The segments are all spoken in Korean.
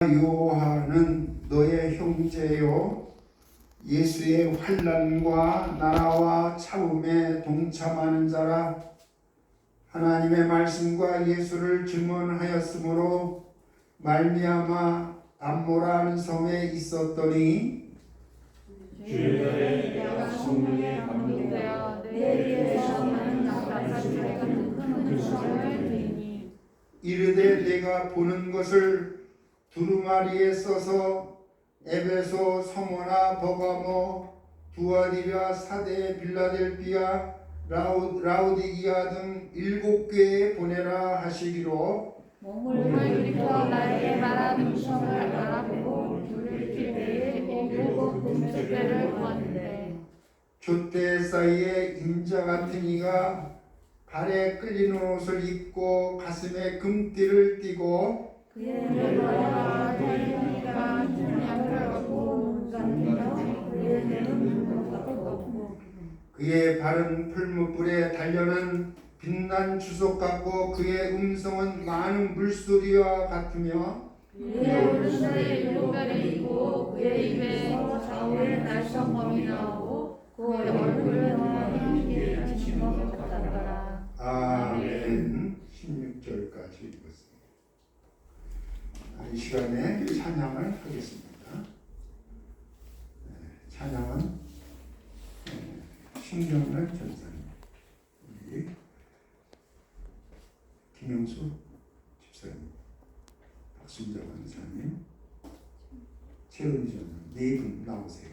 요한은 너의 형제요 예수의 환난과 나라와 참음에 동참하는 자라. 하나님의 말씀과 예수를 증언하였으므로 말미암아 담모라는 성에 있었더니 주의 내가 성령에 감동되어 내게서 나는 나같이 같은 큰 성을 들으니 이르되 내가 보는 것을 두루마리에 써서 에베소, 서모나, 버가모, 두아디라, 사데, 빌라델비아, 라우디기아 등 7교회에 보내라 하시기로 몸을 일으켜 나에게 말한 음성을 알아보고 불을 킬 때에 일곱 금색배를 보았는데 둯대 사이에 인자 같은 이가 발에 끌리는 옷을 입고 가슴에 금띠를 띠고 그의 머리와 태영이가 흰약을 얻고 눈감기며 그의 눈은 눈과 떴고 그의 발은 풀무불에 달려는 빛난 주석 같고 그의 음성은 많은 물소리와 같으며 그의 오른손에 7별이 있고 그의 입에서 좌우에 날성검이 나오고 그의 얼굴은 하나님께 비친 것 같더라. 아멘. 16절까지 읽었습니다. 이 시간에 찬양을 하겠습니다. 찬양은 신경을 전사님, 우리 김영수 집사님, 박순정 원사님, 최은희 전사님 네 분 나오세요.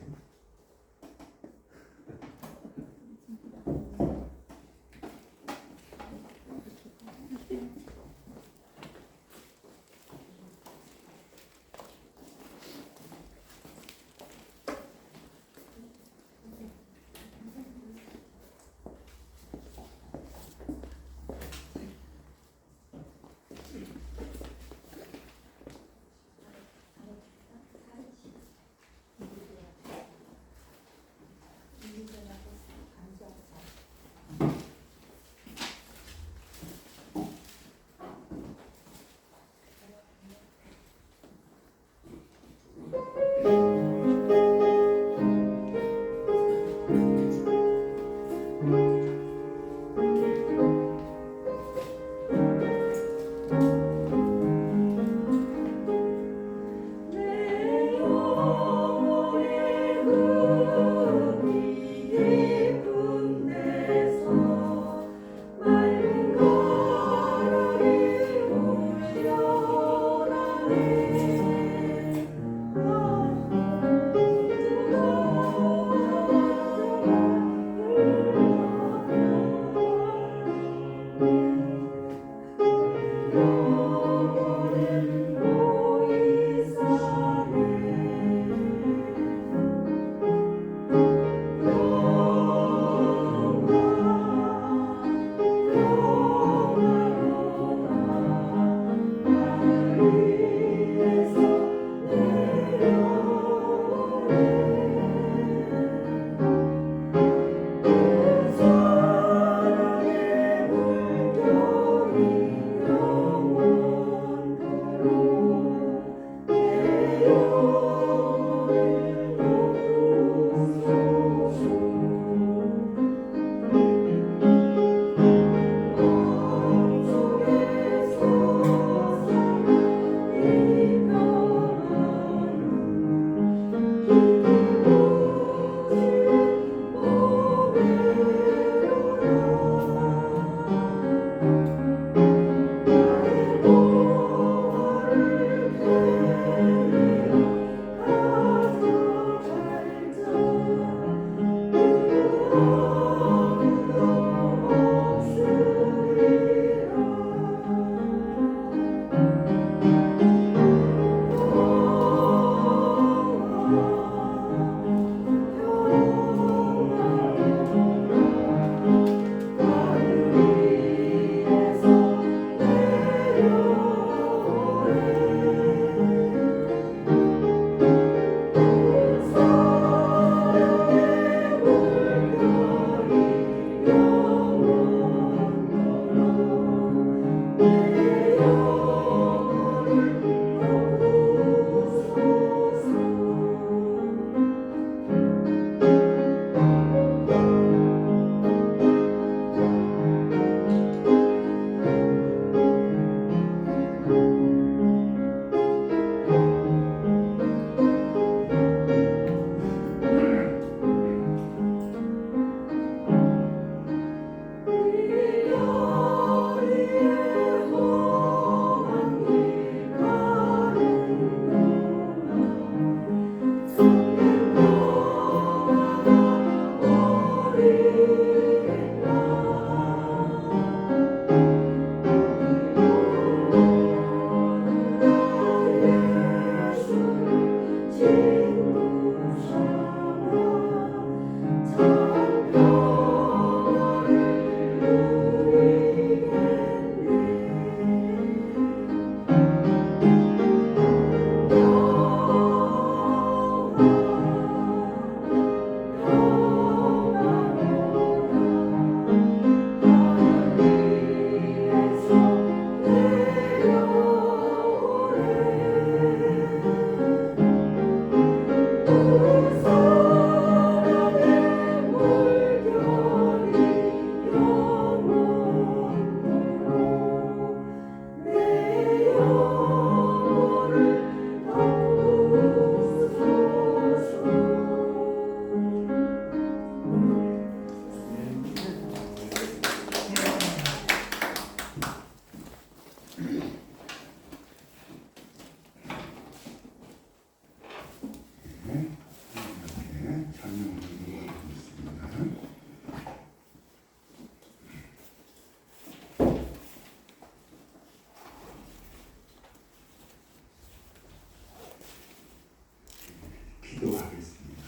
기도하겠습니다.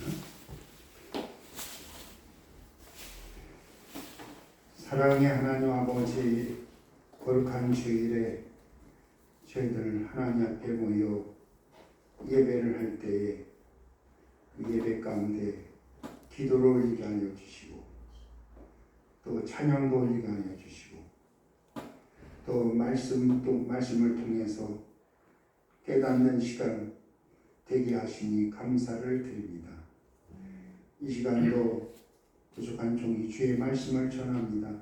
사랑의 하나님 아버지, 거룩한 주일에 저희들 하나님 앞에 모여 예배를 할 때에 그 예배 가운데 기도를 올리게 하여 주시고 또 찬양도 올리게 하여 주시고 또 말씀을 통해서 깨닫는 시간 되게 하시니 감사를 드립니다. 이 시간도 부족한 종이 주의 말씀을 전합니다.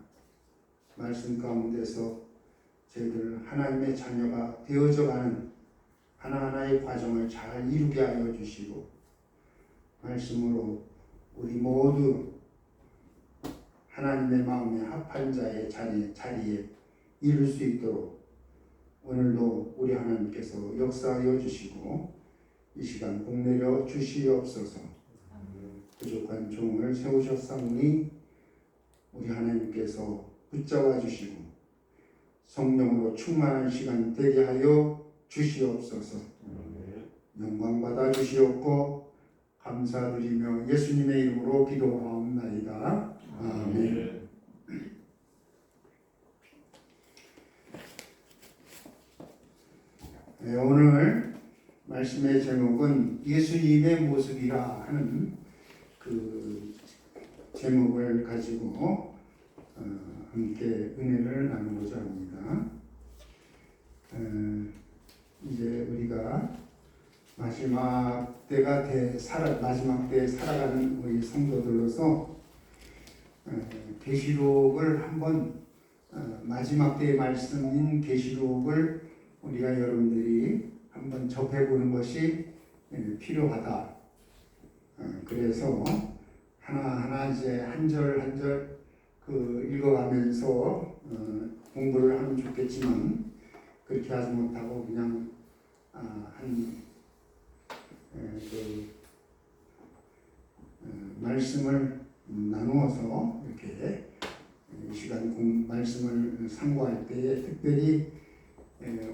말씀 가운데서 저희들 하나님의 자녀가 되어져가는 하나하나의 과정을 잘 이루게 하여 주시고 말씀으로 우리 모두 하나님의 마음에 합한 자의 자리에 이룰 수 있도록 오늘도 우리 하나님께서 역사하여 주시고 이 시간 복내려 주시옵소서. 부족한 종을 세우셨사오니 우리 하나님께서 붙잡아 주시고 성령으로 충만한 시간 되게 하여 주시옵소서. 영광 받아 주시옵고 감사드리며 예수님의 이름으로 기도하옵나이다. 아멘. 네, 오늘 말씀의 제목은 예수님의 모습이라 하는 그 제목을 가지고 함께 은혜를 나누고자 합니다. 이제 우리가 마지막 때에 살아가는 우리 성도들로서 계시록을 한번 마지막 때의 말씀인 계시록을 우리가 여러분들이 한번 접해보는 것이 필요하다. 그래서 하나하나 이제 한 절 한 절 읽어가면서 공부를 하면 좋겠지만 그렇게 하지 못하고 그냥 말씀을 나누어서 이렇게 이 시간 말씀을 상고할 때에 특별히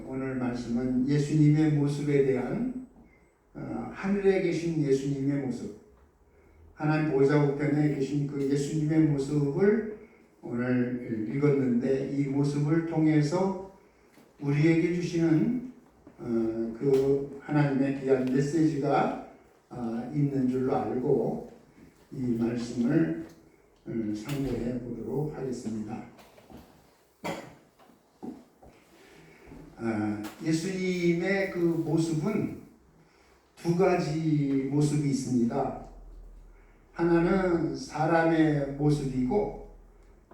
오늘 말씀은 예수님의 모습에 대한 하늘에 계신 예수님의 모습, 하나님 보좌 우편에 계신 그 예수님의 모습을 오늘 읽었는데 이 모습을 통해서 우리에게 주시는 그 하나님의 귀한 메시지가 있는 줄로 알고 이 말씀을 상고해 보도록 하겠습니다. 예수님의 그 모습은 두 가지 모습이 있습니다. 하나는 사람의 모습이고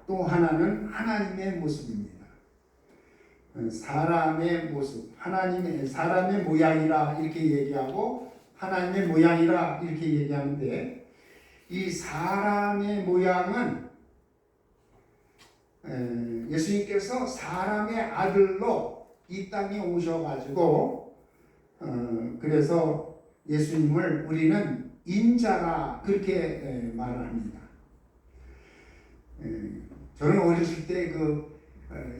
또 하나는 하나님의 모습입니다. 사람의 모습, 사람의 모양이라 이렇게 얘기하고 하나님의 모양이라 이렇게 얘기하는데 이 사람의 모양은 예수님께서 사람의 아들로 이 땅에 오셔가지고 그래서 예수님을 우리는 인자라 그렇게 말을 합니다. 저는 어렸을 때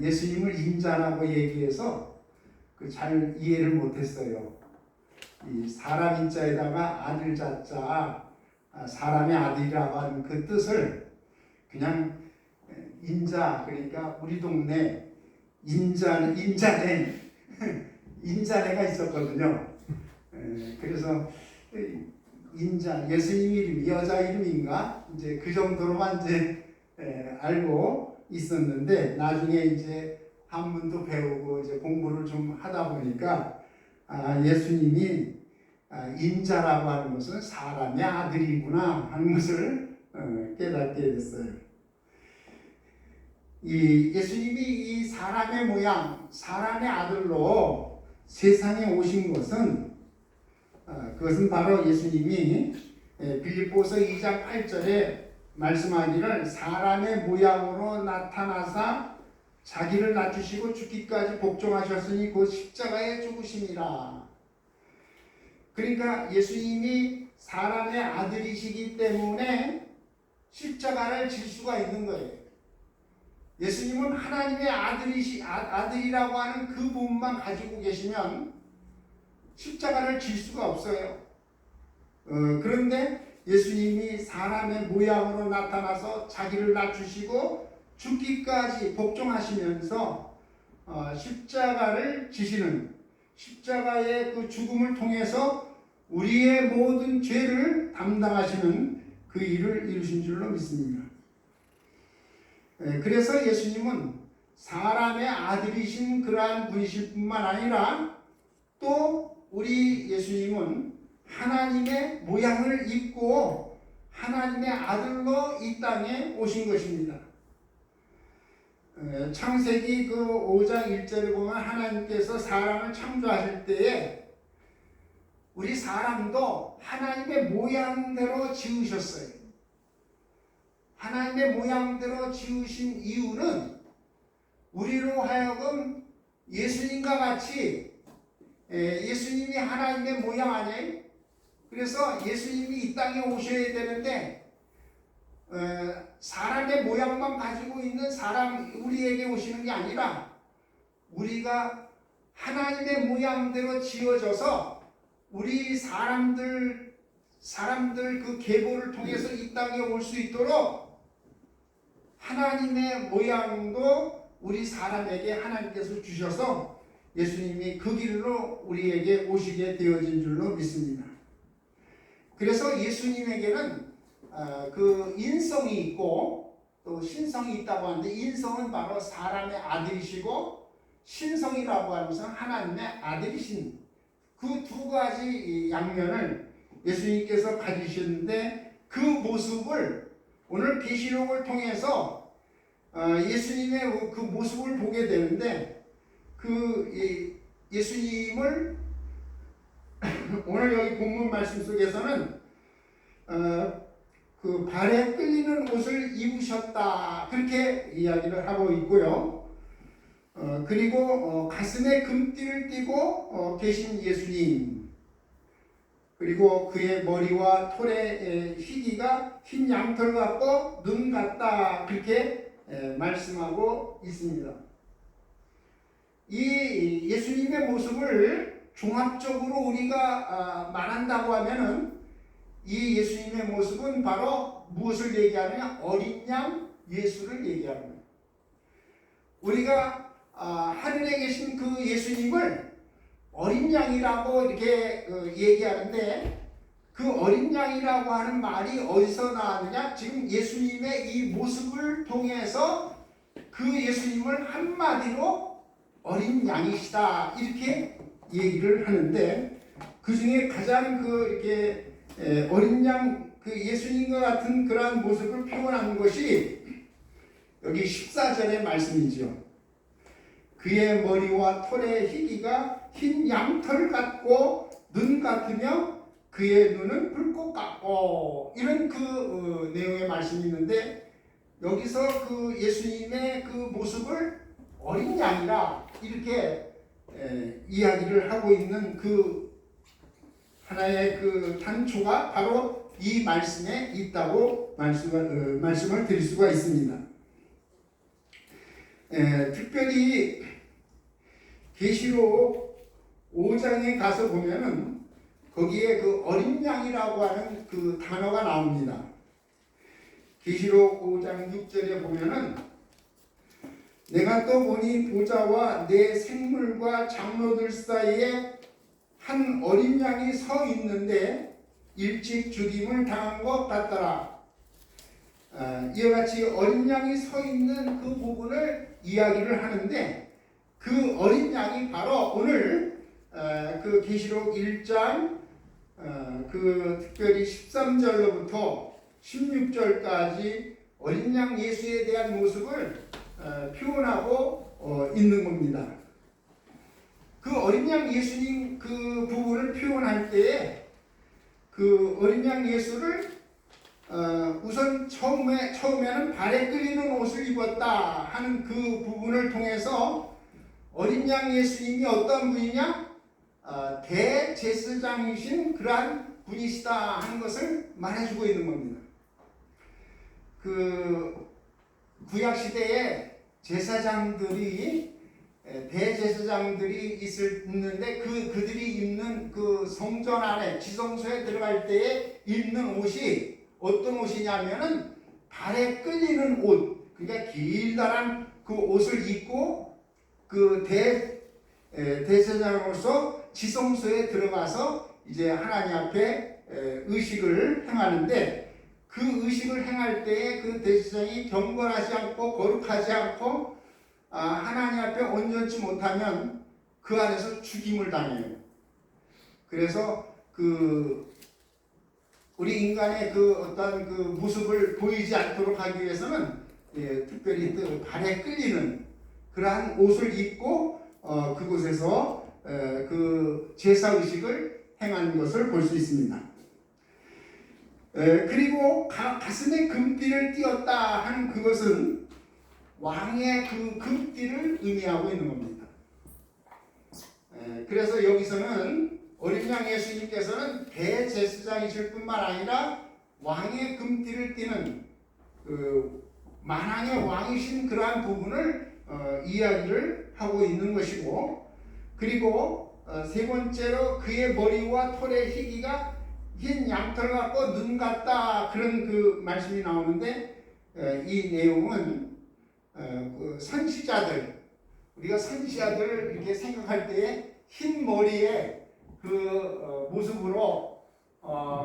예수님을 인자라고 얘기해서 잘 이해를 못했어요. 이 사람 인자에다가 아들 자자, 사람의 아들이라고 하는 그 뜻을 그냥 인자, 그러니까 우리 동네 인자네 인자네가 있었거든요. 그래서 인자, 예수님 이름이 여자 이름인가 이제 그 정도로만 이제 알고 있었는데, 나중에 이제 한문도 배우고 이제 공부를 좀 하다 보니까 예수님이 인자라고 하는 것은 사람의 아들이구나 하는 것을 깨닫게 됐어요. 이 예수님이 이 사람의 모양, 사람의 아들로 세상에 오신 것은 그것은 바로 예수님이 빌립보서 2장 8절에 말씀하기를 사람의 모양으로 나타나사 자기를 낮추시고 죽기까지 복종하셨으니 곧 십자가에 죽으심이라. 그러니까 예수님이 사람의 아들이시기 때문에 십자가를 질 수가 있는 거예요. 예수님은 하나님의 아들이라고 하는 그 부분만 가지고 계시면 십자가를 질 수가 없어요. 그런데 예수님이 사람의 모양으로 나타나서 자기를 낮추시고 죽기까지 복종하시면서 십자가를 지시는, 십자가의 그 죽음을 통해서 우리의 모든 죄를 담당하시는 그 일을 이루신 줄로 믿습니다. 그래서 예수님은 사람의 아들이신 그러한 분이실 뿐만 아니라 또 우리 예수님은 하나님의 모양을 입고 하나님의 아들로 이 땅에 오신 것입니다. 창세기 그 5장 1절에 보면 하나님께서 사람을 창조하실 때에 우리 사람도 하나님의 모양대로 지으셨어요. 하나님의 모양대로 지으신 이유는 우리로 하여금 예수님과 같이, 예수님이 하나님의 모양 아니에요? 그래서 예수님이 이 땅에 오셔야 되는데 사람의 모양만 가지고 있는 사람, 우리에게 오시는 게 아니라 우리가 하나님의 모양대로 지어져서 우리 사람들 그 계보를 통해서 이 땅에 올 수 있도록 하나님의 모양도 우리 사람에게 하나님께서 주셔서 예수님이 그 길로 우리에게 오시게 되어진 줄로 믿습니다. 그래서 예수님에게는 그 인성이 있고 또 신성이 있다고 하는데, 인성은 바로 사람의 아들이시고 신성이라고 하는 것은 하나님의 아들이신 그 두 가지 양면을 예수님께서 가지셨는데, 그 모습을 오늘 계시록을 통해서 예수님의 그 모습을 보게 되는데, 그 예수님을 오늘 여기 본문 말씀 속에서는 그 발에 끌리는 옷을 입으셨다 그렇게 이야기를 하고 있고요. 그리고 가슴에 금띠를 띠고 계신 예수님, 그리고 그의 머리와 털의 희기가 흰 양털 같고 눈 같다 그렇게 말씀하고 있습니다. 이 예수님의 모습을 종합적으로 우리가 말한다고 하면은 이 예수님의 모습은 바로 무엇을 얘기하느냐? 어린 양 예수를 얘기하는 거예요. 우리가 하늘에 계신 그 예수님을 어린 양이라고 이렇게 얘기하는데, 그 어린 양이라고 하는 말이 어디서 나왔느냐? 지금 예수님의 이 모습을 통해서 그 예수님을 한마디로 어린 양이시다 이렇게 얘기를 하는데, 그 중에 가장 이렇게 어린 양, 그 예수님과 같은 그러한 모습을 표현하는 것이 여기 14절의 말씀이죠. 그의 머리와 털의 희기가 흰 양털 같고 눈 같으며 그의 눈은 불꽃 같고, 이런 그 내용의 말씀이 있는데, 여기서 그 예수님의 그 모습을 어린 양이라 이렇게 이야기를 하고 있는 그 하나의 그 단초가 바로 이 말씀에 있다고 말씀을 드릴 수가 있습니다. 특별히 계시록 5장에 가서 보면은 거기에 그 어린 양이라고 하는 그 단어가 나옵니다. 계시록 5장 6절에 보면은 내가 또 보니 보좌와 내 생물과 장로들 사이에 한 어린 양이 서 있는데 일찍 죽임을 당한 것 같더라. 이와 같이 어린 양이 서 있는 그 부분을 이야기를 하는데 그 어린 양이 바로 오늘 그 계시록 1장 그 특별히 13절로부터 16절까지 어린 양 예수에 대한 모습을 표현하고 있는 겁니다. 그 어린 양 예수님 그 부분을 표현할 때에 그 어린 양 예수를 우선 처음에는 발에 끌리는 옷을 입었다 하는 그 부분을 통해서 어린 양 예수님이 어떤 분이냐? 대제사장이신 그러한 분이시다 하는 것을 말해주고 있는 겁니다. 그 구약 시대에 제사장들이 대제사장들이 있는데 그들이 입는 그 성전 안에 지성소에 들어갈 때에 입는 옷이 어떤 옷이냐면은 발에 끌리는 옷, 그러니까 길다란 그 옷을 입고 그 대제사장으로서 지성소에 들어가서 이제 하나님 앞에 의식을 행하는데 그 의식을 행할 때에 그 대제사장이 경건하지 않고 거룩하지 않고 하나님 앞에 온전치 못하면 그 안에서 죽임을 당해요. 그래서 그 우리 인간의 그 어떤 그 모습을 보이지 않도록 하기 위해서는 특별히 또 발에 끌리는 그러한 옷을 입고 그곳에서 그 제사 의식을 행하는 것을 볼 수 있습니다. 그리고 가슴에 금띠를 띄었다 하는 그것은 왕의 그 금띠를 의미하고 있는 겁니다. 그래서 여기서는 어린 양 예수님께서는 대제사장이실 뿐만 아니라 왕의 금띠를 띠는 그 만왕의 왕이신 그러한 부분을 이야기를 하고 있는 것이고, 그리고 세 번째로 그의 머리와 털의 희기가 흰 양털 같고 눈 같다 그런 그 말씀이 나오는데 이 내용은 그 선지자들, 우리가 선지자들을 이렇게 생각할 때에 흰 머리에 그 모습으로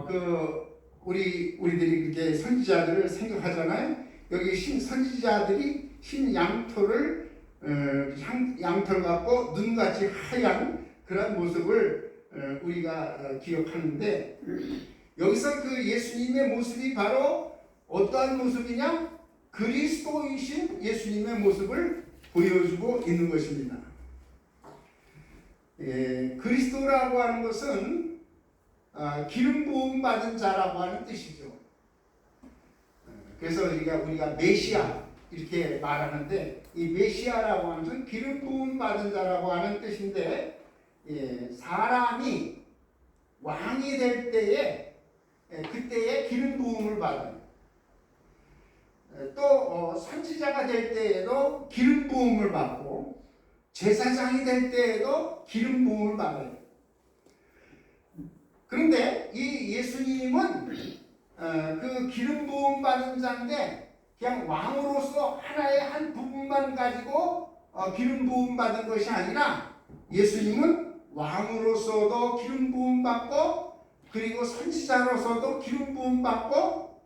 그 우리들이 그렇게 선지자들을 생각하잖아요. 여기 선지자들이 흰 양털을 양털 같고 눈같이 하얀 그런 모습을 우리가 기억하는데 여기서 그 예수님의 모습이 바로 어떠한 모습이냐? 그리스도이신 예수님의 모습을 보여주고 있는 것입니다. 그리스도라고 하는 것은 기름 부음 받은 자라고 하는 뜻이죠. 그래서 우리가 메시아 이렇게 말하는데 이 메시아라고 하는 것은 기름 부음 받은 자라고 하는 뜻인데 사람이 왕이 될 때에 그때에 기름 부음을 받아요. 또 선지자가 될 때에도 기름 부음을 받고 제사장이 될 때에도 기름 부음을 받아요. 그런데 이 예수님은 그 기름 부음 받은 자인데 그냥 왕으로서 하나의 한 부분만 가지고 기름 부음 받은 것이 아니라 예수님은 왕으로서도 기름 부음 받고 그리고 선지자로서도 기름 부음 받고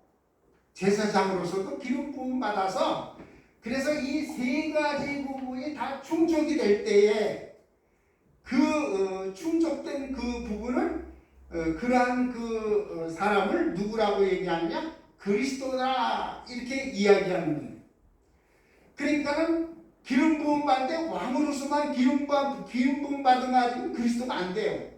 제사장으로서도 기름 부음 받아서 그래서 이 세 가지 부분이 다 충족이 될 때에 그 충족된 그 부분을 그러한 그 사람을 누구라고 얘기하느냐? 그리스도다 이렇게 이야기하는 거예요. 그러니까는 기름 부음 받는데 왕으로서만 기름 부음 받은 가지고 그리스도가 안 돼요.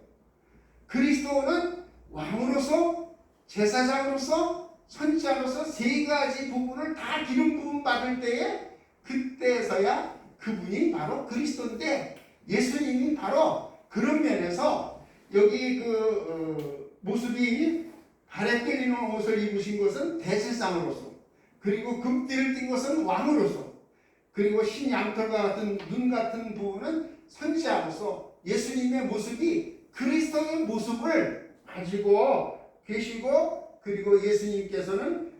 그리스도는 왕으로서 제사장으로서 선지자로서 세 가지 부분을 다 기름 부음 받을 때에 그때서야 그분이 바로 그리스도인데 예수님이 바로 그런 면에서 여기 그 모습이 발에 끌리는 옷을 입으신 것은 대제사장으로서 그리고 금띠를 띈 것은 왕으로서 그리고 흰 양털과 같은 눈 같은 부분은 선지자로서 예수님의 모습이 그리스도의 모습을 가지고 계시고 그리고 예수님께서는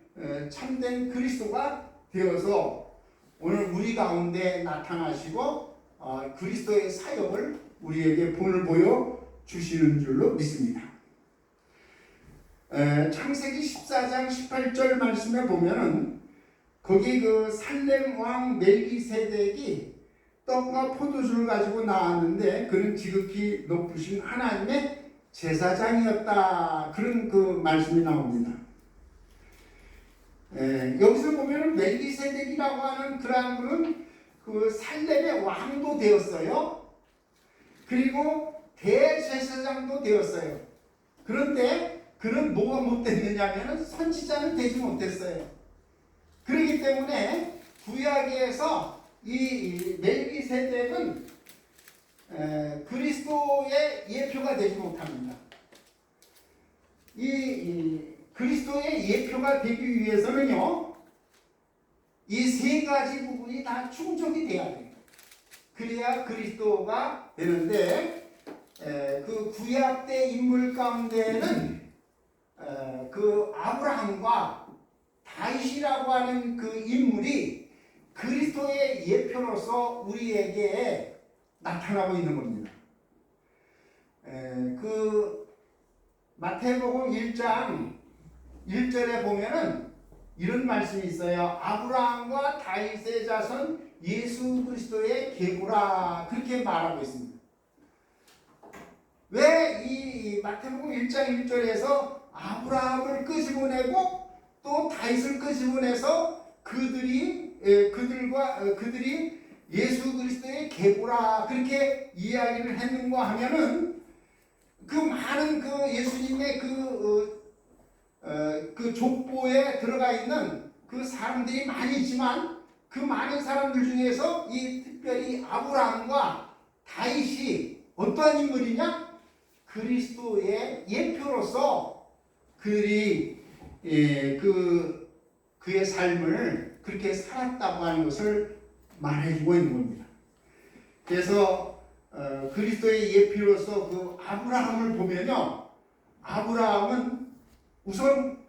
참된 그리스도가 되어서 오늘 우리 가운데 나타나시고 그리스도의 사역을 우리에게 본을 보여 주시는 줄로 믿습니다. 창세기 14장 18절 말씀에 보면은 거기 그 살렘 왕 멜기세덱이 떡과 포도주를 가지고 나왔는데 그는 지극히 높으신 하나님의 제사장이었다. 그런 그 말씀이 나옵니다. 여기서 보면은 멜기세덱이라고 하는 그러한 분은 그 살렘의 왕도 되었어요. 그리고 대제사장도 되었어요. 그런데 그는 뭐가 못됐느냐면은 선지자는 되지 못했어요. 그렇기 때문에 구약에서 이 멜기세덱은 그리스도의 예표가 되지 못합니다. 이 그리스도의 예표가 되기 위해서는요, 이 세 가지 부분이 다 충족이 돼야 돼요. 그래야 그리스도가 되는데, 그 구약 때 인물 가운데는 그 아브라함과 다윗이라고 하는 그 인물이 그리스도의 예표로서 우리에게 나타나고 있는 겁니다. 그 마태복음 1장 1절에 보면은 이런 말씀이 있어요. 아브라함과 다윗의 자손 예수 그리스도의 계보라, 그렇게 말하고 있습니다. 왜 이 마태복음 1장 1절에서 아브라함을 끄집어내고 또 다윗을 끄집어내서 그들이 예수 그리스도의 계보라 그렇게 이야기를 했는가 하면은 그 많은 그 예수님의 그 족보에 들어가 있는 그 사람들이 많이 있지만 그 많은 사람들 중에서 이 특별히 아브라함과 다윗이 어떠한 인물이냐? 그리스도의 예표로서 그들이 그의 삶을 그렇게 살았다고 하는 것을 말해주고 있는 겁니다. 그래서 그리스도의 예표로서 그 아브라함을 보면요, 아브라함은 우선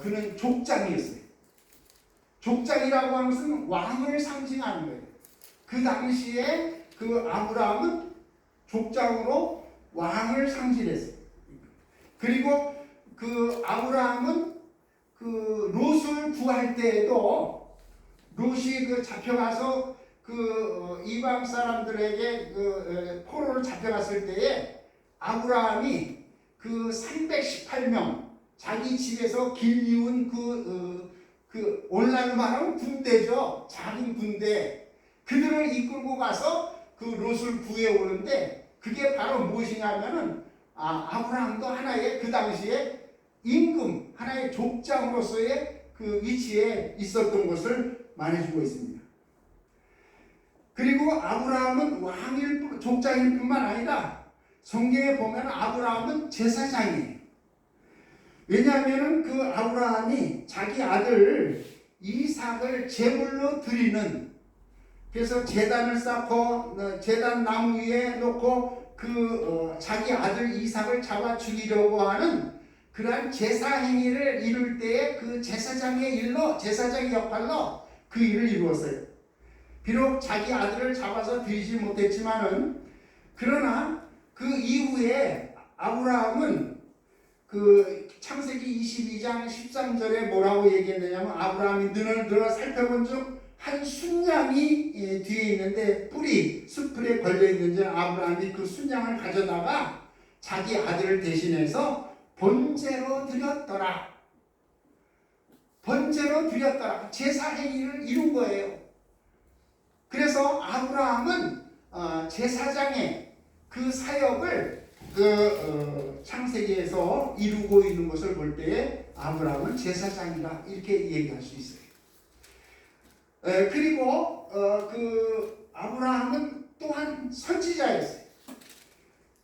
그는 족장이었어요. 족장이라고 하는 것은 왕을 상징하는 거예요. 그 당시에 그 아브라함은 족장으로 왕을 상징했어요. 그리고 그 아브라함은 그 롯을 구할 때에도 롯이 그 잡혀가서 그 이방 사람들에게 그 포로를 잡혀갔을 때에 아브라함이 그 318명 자기 집에서 길리운 그 오늘날로 말하면 군대죠. 작은 군대. 그들을 이끌고 가서 그 롯을 구해오는데 그게 바로 무엇이냐면은 아브라함도 하나의 그 당시에 임금, 하나의 족장으로서의 그 위치에 있었던 것을 말해주고 있습니다. 그리고 아브라함은 족장일 뿐만 아니라 성경에 보면 아브라함은 제사장이에요. 왜냐하면 그 아브라함이 자기 아들 이삭을 제물로 드리는, 그래서 제단을 쌓고 제단 나무 위에 놓고 자기 아들 이삭을 잡아 죽이려고 하는 그러한 제사 행위를 이룰 때에 그 제사장의 역할로 그 일을 이루었어요. 비록 자기 아들을 잡아서 드리지 못했지만은, 그러나 그 이후에 아브라함은 그 창세기 22장 13절에 뭐라고 얘기했느냐면, 아브라함이 눈을 살펴본 즉 한 순양이 뒤에 있는데 뿔이 숯불에 걸려 있는지 아브라함이 그 순양을 가져다가 자기 아들을 대신해서 번제로 드렸더라. 번제로 드렸더라. 제사 행위를 이룬 거예요. 그래서 아브라함은 제사장의 그 사역을 창세기에서 이루고 있는 것을 볼 때에 아브라함은 제사장이라 이렇게 얘기할 수 있어요. 그리고 그 아브라함은 또한 선지자였어요.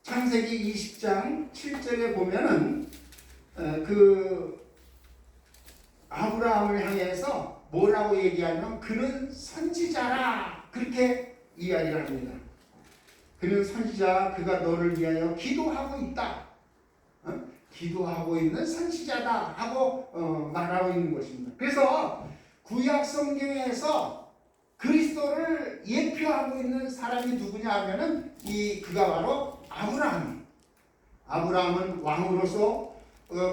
창세기 20장 7절에 보면은 그 아브라함을 향해서 뭐라고 얘기하냐면 그는 선지자라 그렇게 이야기를 합니다. 그는 선지자, 그가 너를 위하여 기도하고 있다. 기도하고 있는 선지자다 하고 말하고 있는 것입니다. 그래서 구약 성경에서 그리스도를 예표하고 있는 사람이 누구냐 하면은 그가 바로 아브라함. 아브라함은 왕으로서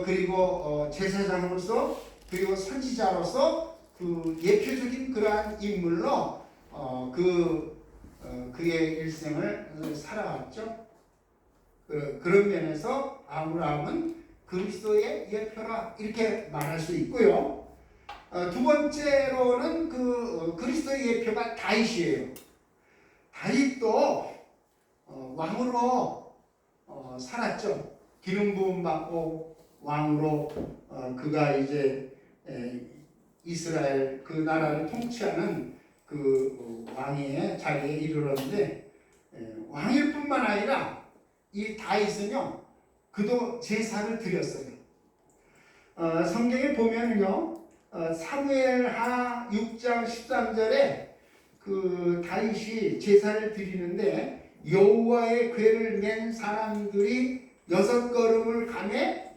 그리고 제사장으로서 그리고 선지자로서 그 예표적인 그러한 인물로 그의 일생을 살아왔죠. 그런 면에서 아브라함은 그리스도의 예표라 이렇게 말할 수 있고요. 두 번째로는 그리스도의 예표가 다윗이에요. 다윗도 왕으로 살았죠. 기름 부음 받고 왕으로 그가 이제 이스라엘 그 나라를 통치하는 그 왕의 자리에 이르렀는데 왕일 뿐만 아니라 이 다윗은요 그도 제사를 드렸어요. 성경에 보면은요 사무엘하 6장 13절에 그 다윗이 제사를 드리는데 여호와의 궤를 맨 사람들이 6걸음을 가매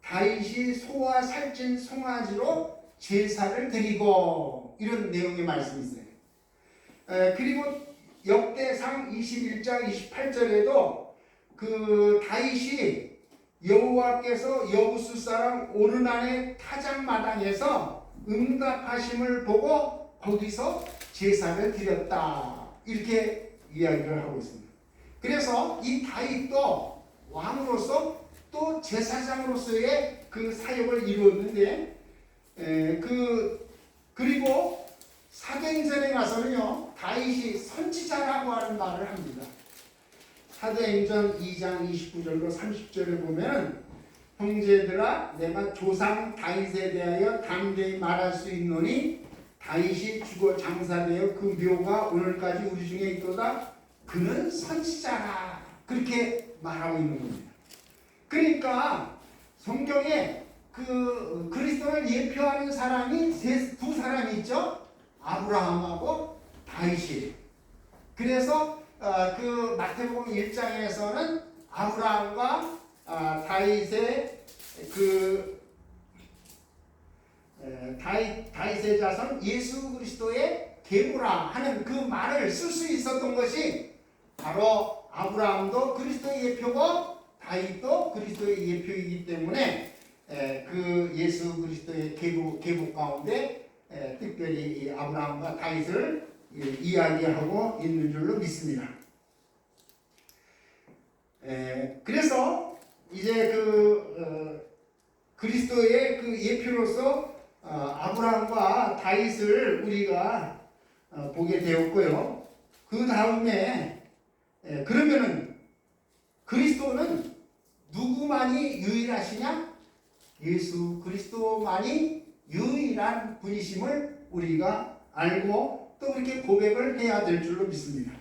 다윗이 소와 살찐 송아지로 제사를 드리고 이런 내용의 말씀이 있어요. 그리고 역대상 21장 28절에도 그 다윗이 여호와께서 여부수 사람 오르난의 타작마당에서 응답하심을 보고 거기서 제사를 드렸다 이렇게 이야기를 하고 있습니다. 그래서 이 다윗도 왕으로서 또 제사장으로서의 그 사역을 이루었는데 그리고 사도행전에 가서는요 다윗이 선지자라고 하는 말을 합니다. 사도행전 2장 29절로 30절에 보면 형제들아 내가 조상 다윗에 대하여 담대히 말할 수 있노니 다윗이 죽어 장사되어 그 묘가 오늘까지 우리 중에 있도다. 그는 선지자라 그렇게 말하고 있는 겁니다. 그러니까 성경에 그 그리스도를 예표하는 사람이 두 사람이 있죠. 아브라함하고 다윗이. 그래서 그 마태복음 1장에서는 아브라함과 다윗의 다윗의 자손 예수 그리스도의 계보라 하는 그 말을 쓸 수 있었던 것이 바로 아브라함도 그리스도의 예표고 다윗도 그리스도의 예표이기 때문에 그 예수 그리스도의 계보 가운데 특별히 이 아브라함과 다윗을 이야기하고 있는 줄로 믿습니다. 그래서 이제 그리스도의 그 예표로서 아브라함과 다윗을 우리가 보게 되었고요. 그 다음에 그러면은 그리스도는 누구만이 유일하시냐? 예수 그리스도만이 유일한 분이심을 우리가 알고 또 그렇게 고백을 해야 될 줄로 믿습니다.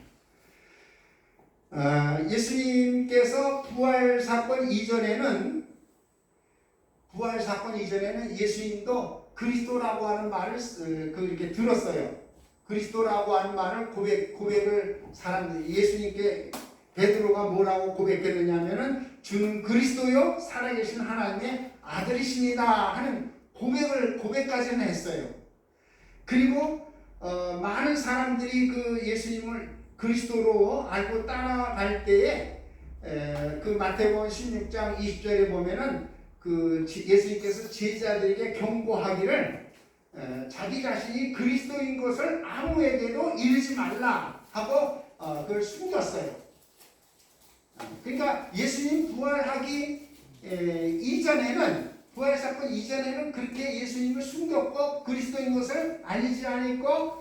예수님께서 부활 사건 이전에는 예수님도 그리스도라고 하는 말을 이렇게 들었어요. 그리스도라고 하는 말을 고백을 사람들이 예수님께 베드로가 뭐라고 고백했느냐면은 주는 그리스도요 살아계신 하나님의 아들이십니다 하는 고백까지는 했어요. 그리고 많은 사람들이 그 예수님을 그리스도로 알고 따라갈 때에 그 마태복음 16장 20절에 보면은 그 예수님께서 제자들에게 경고하기를 자기 자신이 그리스도인 것을 아무에게도 이르지 말라 하고 그걸 숨겼어요. 그러니까 예수님 부활하기 부활 사건 이전에는 그렇게 예수님을 숨겼고 그리스도인 것을 알리지 않았고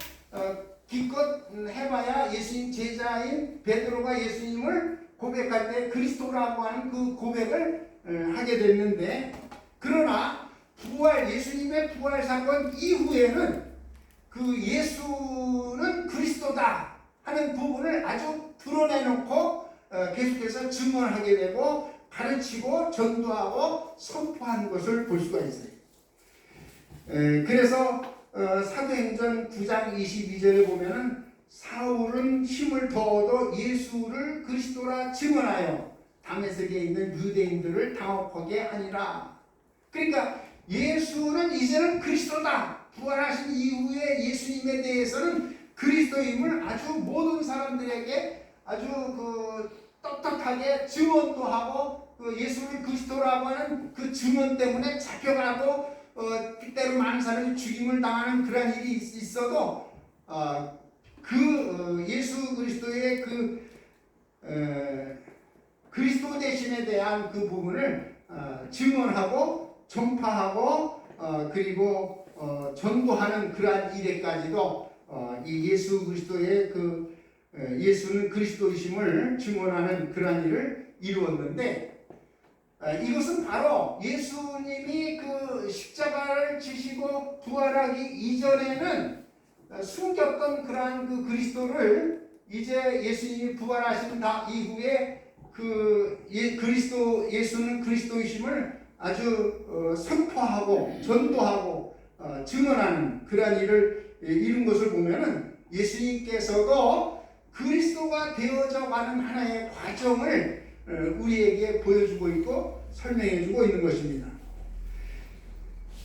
기껏 해봐야 예수님 제자인 베드로가 예수님을 고백할 때 그리스도라고 하는 그 고백을 하게 됐는데 그러나 예수님의 부활 사건 이후에는 그 예수는 그리스도다 하는 부분을 아주 드러내놓고 계속해서 증언하게 되고 가르치고 전도하고 선포하는 것을 볼 수가 있어요. 그래서 사도행전 9장 22절에 보면은 사울은 힘을 더 얻어 예수를 그리스도라 증언하여 다메섹에 있는 유대인들을 당혹하게 하니라. 그러니까 예수는 이제는 그리스도다. 부활하신 이후에 예수님에 대해서는 그리스도임을 아주 모든 사람들에게 아주 떳떳하게 증언도 하고 예수를 그리스도라고 하는 그 증언 때문에 잡혀가고 때로 많은 사람이 죽임을 당하는 그런 일이 있어도 예수 그리스도의 그리스도 대신에 대한 그 부분을 증언하고 전파하고 그리고 전도하는 그러한 일에까지도 이 예수 그리스도의 예수는 그리스도이심을 증언하는 그러한 일을 이루었는데 이것은 바로 예수님이 그 십자가를 지시고 부활하기 이전에는 숨겼던 그러한 그 그리스도를 이제 예수님이 부활하신 이후에 예수는 그리스도이심을 아주 선포하고 전도하고 증언하는 그러한 일을 이룬 것을 보면은 예수님께서도 그리스도가 되어져 가는 하나의 과정을 우리에게 보여주고 있고 설명해주고 있는 것입니다.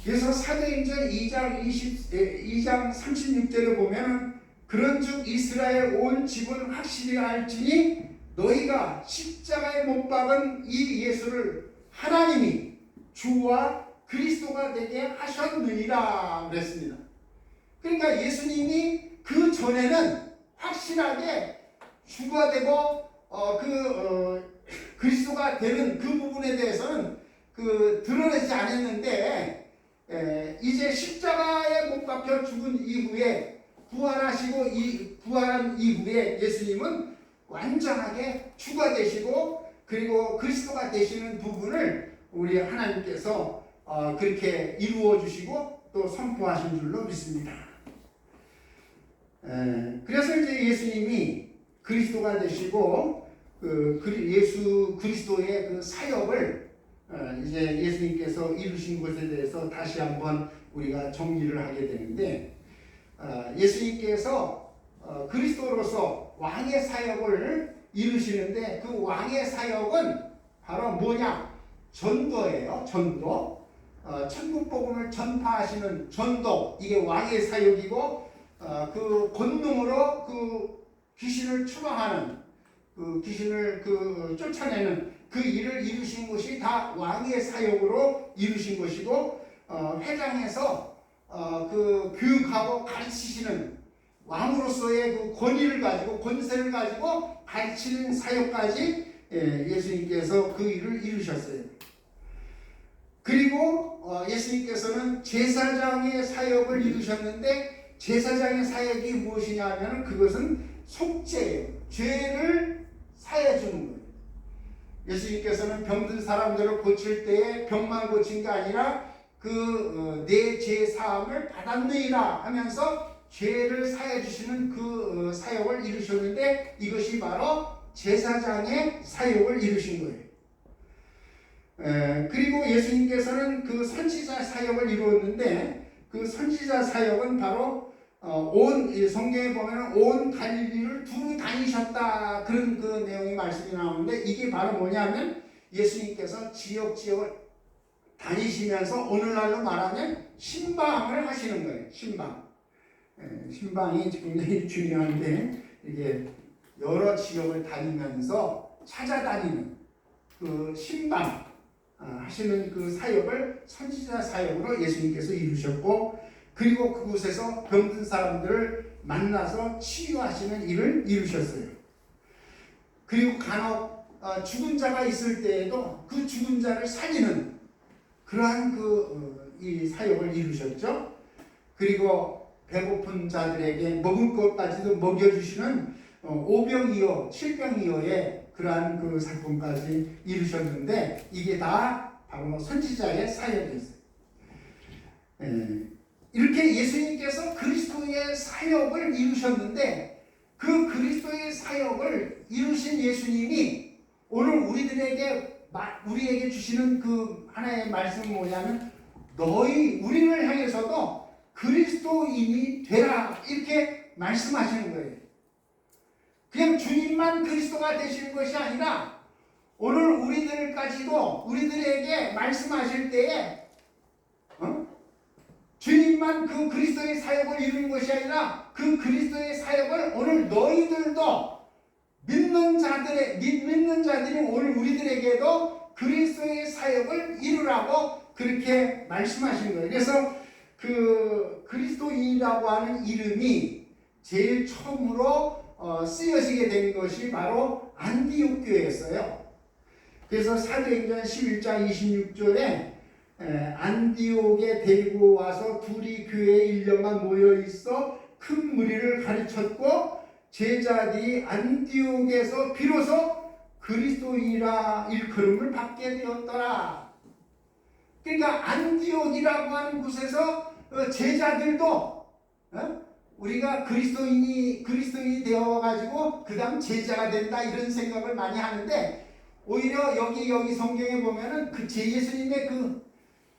그래서 사도행전 2장 36절에 보면 그런즉 이스라엘 온 집은 확실히 알지니 너희가 십자가에 못 박은 이 예수를 하나님이 주와 그리스도가 되게 하셨느니라 그랬습니다. 그러니까 예수님이 그 전에는 확실하게 주가 되고 그리스도가 되는 그 부분에 대해서는 드러내지 않았는데 이제 십자가에 못 박혀 죽은 이후에 부활한 이후에 예수님은 완전하게 주가 되시고 그리고 그리스도가 되시는 부분을 우리 하나님께서 그렇게 이루어 주시고 또 선포하신 줄로 믿습니다. 그래서 이제 예수님이 그리스도가 되시고 예수 그리스도의 그 사역을 이제 예수님께서 이루신 것에 대해서 다시 한번 우리가 정리를 하게 되는데 예수님께서 그리스도로서 왕의 사역을 이루시는데 그 왕의 사역은 바로 뭐냐? 전도예요. 전도. 천국 복음을 전파하시는 전도. 이게 왕의 사역이고 그 권능으로 그 귀신을 추방하는 귀신을 쫓아내는 그 일을 이루신 것이 다 왕의 사역으로 이루신 것이고 회당에서 교육하고 가르치시는 왕으로서의 그 권위를 가지고 권세를 가지고 가르치는 사역까지 예수님께서 그 일을 이루셨어요. 그리고 예수님께서는 제사장의 사역을 이루셨는데 제사장의 사역이 무엇이냐면 그것은 속죄예요. 죄를 사해주는 거예요. 예수님께서는 병든 사람들을 고칠 때에 병만 고친 게 아니라 내 죄 사함을 받았느니라 하면서 죄를 사해 주시는 그 사역을 이루셨는데 이것이 바로 제사장의 사역을 이루신 거예요. 그리고 예수님께서는 그 선지자 사역을 이루었는데 그 선지자 사역은 바로 성경에 보면 온 갈릴리를 두루 다니셨다 그런 그 내용의 말씀이 나오는데 이게 바로 뭐냐면 예수님께서 지역을 다니시면서 오늘날로 말하면 신방을 하시는 거예요. 신방이 굉장히 중요한데 이게 여러 지역을 다니면서 찾아다니는 그 신방 하시는 그 사역을 선지자 사역으로 예수님께서 이루셨고 그리고 그곳에서 병든 사람들을 만나서 치유하시는 일을 이루셨어요. 그리고 간혹 죽은 자가 있을 때에도 그 죽은 자를 살리는 그러한 이 사역을 이루셨죠. 그리고 배고픈 자들에게 먹을 것까지도 먹여주시는 오병이어, 칠병이어의 그러한 그 사건까지 이루셨는데 이게 다 바로 선지자의 사역이었어요. 이렇게 예수님께서 그리스도의 사역을 이루셨는데 그 그리스도의 사역을 이루신 예수님이 오늘 우리에게 주시는 그 하나의 말씀은 뭐냐면 우리를 향해서도 그리스도인이 되라 이렇게 말씀하시는 거예요. 그냥 주님만 그리스도가 되시는 것이 아니라 오늘 우리들까지도 우리들에게 말씀하실 때에 주님만 그 그리스도의 사역을 이루는 것이 아니라 그 그리스도의 사역을 오늘 너희들도 믿는 자들이 오늘 우리들에게도 그리스도의 사역을 이루라고 그렇게 말씀하신 거예요. 그래서 그 그리스도인이라고 하는 이름이 제일 처음으로 쓰여지게 된 것이 바로 안디옥 교회였어요. 그래서 사도행전 11장 26절에 안디옥에 데리고 와서 둘이 교회에 1년간 모여 있어 큰 무리를 가르쳤고 제자들이 안디옥에서 비로소 그리스도인이라 일컬음을 받게 되었더라. 그러니까 안디옥이라고 하는 곳에서 제자들도 우리가 그리스도인이 되어가지고 그 다음 제자가 된다 이런 생각을 많이 하는데 오히려 여기 성경에 보면은 그 예수님의 그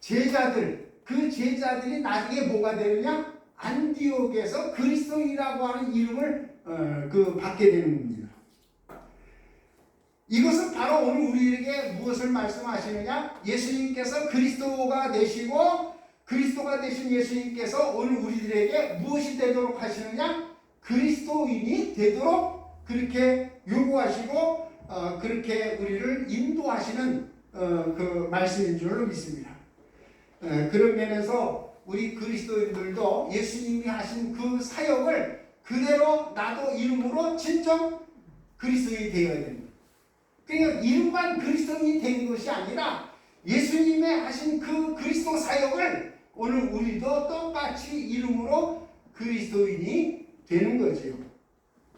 제자들이 나중에 뭐가 되느냐? 안디옥에서 그리스도인이라고 하는 이름을 받게 되는 겁니다. 이것은 바로 오늘 우리에게 무엇을 말씀하시느냐? 예수님께서 그리스도가 되시고 그리스도가 되신 예수님께서 오늘 우리들에게 무엇이 되도록 하시느냐? 그리스도인이 되도록 그렇게 요구하시고 그렇게 우리를 인도하시는 그 말씀인 줄로 믿습니다. 그런 면에서 우리 그리스도인들도 예수님이 하신 그 사역을 그대로 나도 이름으로 진정 그리스도인이 되어야 됩니다. 그러니까 이름만 그리스도인이 된 것이 아니라 예수님의 하신 그 그리스도 사역을 오늘 우리도 똑같이 이름으로 그리스도인이 되는 거지요.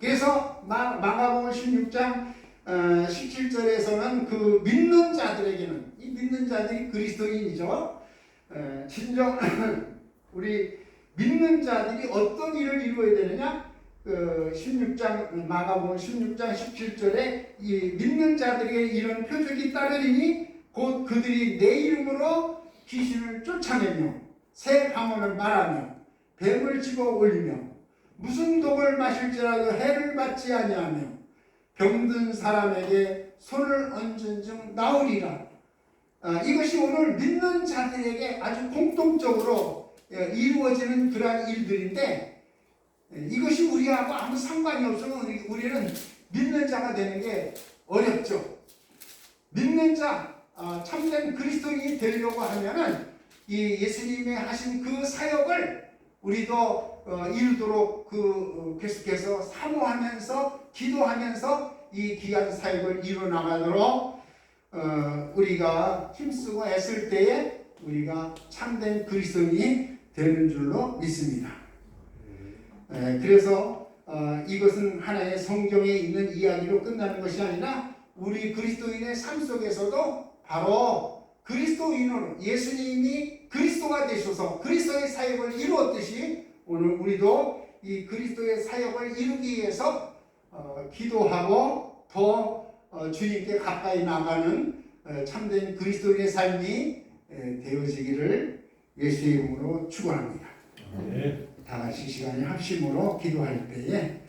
그래서 마가복음 16장 17절에서는 그 믿는 자들에게는 이 믿는 자들이 그리스도인이죠. 진정 우리 믿는 자들이 어떤 일을 이루어야 되느냐? 16장 마가복음 16장 17절에 이 믿는 자들에게 이런 표적이 따르리니 곧 그들이 내 이름으로 귀신을 쫓아내며 새 방언을 말하며 뱀을 집어 올리며 무슨 독을 마실지라도 해를 받지 아니하며 병든 사람에게 손을 얹은 중 나으리라. 이것이 오늘 믿는 자들에게 아주 공통적으로 이루어지는 그러한 일들인데 이것이 우리하고 아무 상관이 없으면 우리는 믿는 자가 되는 게 어렵죠. 믿는 자, 참된 그리스도인이 되려고 하면은 이 예수님이 하신 그 사역을 우리도 이루도록 계속해서 사모하면서 기도하면서 이 귀한 사역을 이루어나가도록 우리가 힘쓰고 애쓸 때에 우리가 참된 그리스도인이 되는 줄로 믿습니다. 그래서 이것은 하나의 성경에 있는 이야기로 끝나는 것이 아니라 우리 그리스도인의 삶 속에서도 바로 그리스도인으로 예수님이 그리스도가 되셔서 그리스도의 사역을 이루었듯이 오늘 우리도 이 그리스도의 사역을 이루기 위해서 기도하고 더 주님께 가까이 나가는 참된 그리스도인의 삶이 되어지기를 예수의 이름으로 축원합니다. 다 같이 시간이 합심으로 기도할 때에